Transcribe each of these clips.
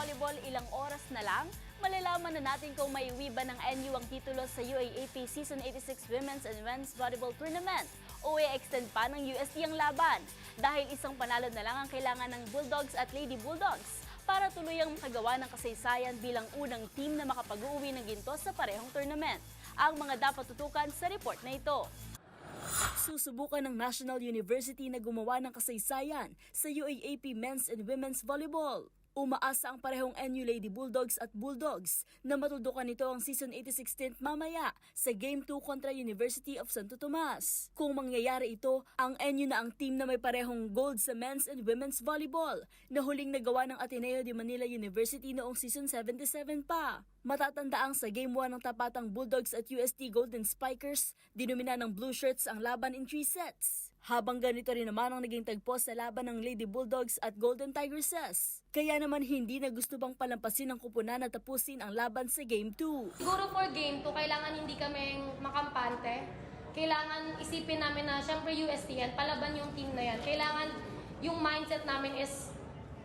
volleyball ilang oras na lang, malalaman na natin kung may ba ng NU ang titulo sa UAAP Season 86 Women's and Men's Volleyball Tournament o i-extend pa ng UST ang laban dahil isang panalo na lang ang kailangan ng Bulldogs at Lady Bulldogs para tuluyang makagawa ng kasaysayan bilang unang team na makapag-uwi ng ginto sa parehong tournament. Ang mga dapat tutukan sa report na ito. Susubukan ng National University na gumawa ng kasaysayan sa UAAP Men's and Women's Volleyball. Umaasa ang parehong NU Lady Bulldogs at Bulldogs na matutukan nito ang Season 86 stint mamaya sa Game 2 kontra University of Santo Tomas. Kung mangyayari ito, ang NU na ang team na may parehong gold sa Men's and Women's Volleyball na huling nagawa ng Ateneo de Manila University noong Season 77 pa. Matatandaang sa Game 1 ng tapatang Bulldogs at UST Golden Spikers, dinumina ng Blue Shirts ang laban in 3 sets. Habang ganito rin naman ang naging tagpo sa laban ng Lady Bulldogs at Golden Tigresses. Kaya naman hindi na gusto bang palampasin ng kupunan at tapusin ang laban sa Game 2. Siguro for Game 2, kailangan hindi kami makampante. Kailangan isipin namin na syempre UST yan, palaban yung team na yan. Kailangan yung mindset namin is,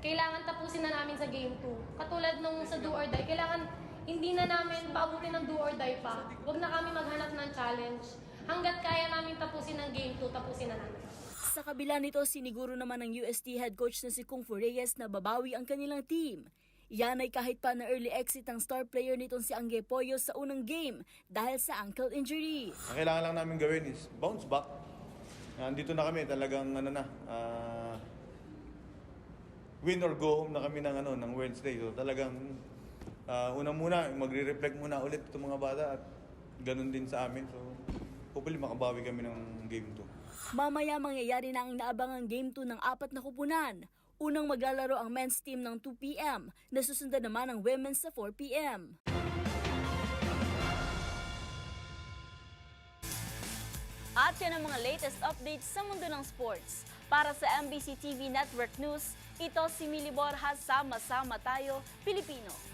kailangan tapusin na namin sa Game 2. Katulad nung sa do or die, kailangan hindi na namin paabutin ng do or die pa. Huwag na kami maghanap ng challenge. Hanggat kaya namin tapusin ng Game 2, tapusin na namin. Sa kabila nito, siniguro naman ng UST head coach na si Kung Fu Reyes na babawi ang kanilang team. Yan ay kahit pa na early exit ang star player nitong si Angge Poyo sa unang game dahil sa ankle injury. Ang kailangan lang namin gawin is bounce back. Nandito na kami, talagang win or go home na kami ng Wednesday. So talagang unang muna, magre-reflect muna ulit itong mga bata at ganun din sa amin. So hopefully makabawi kami ng Game 2. Mamaya mangyayari na ang inaabangang Game 2 ng 4 na kupunan. Unang maglalaro ang men's team ng 2 p.m. na susundan naman ang women's sa 4 p.m. At yan ang mga latest updates sa mundo ng sports. Para sa MBC TV Network News, ito si Mili Borja, sama-sama tayo, Pilipino.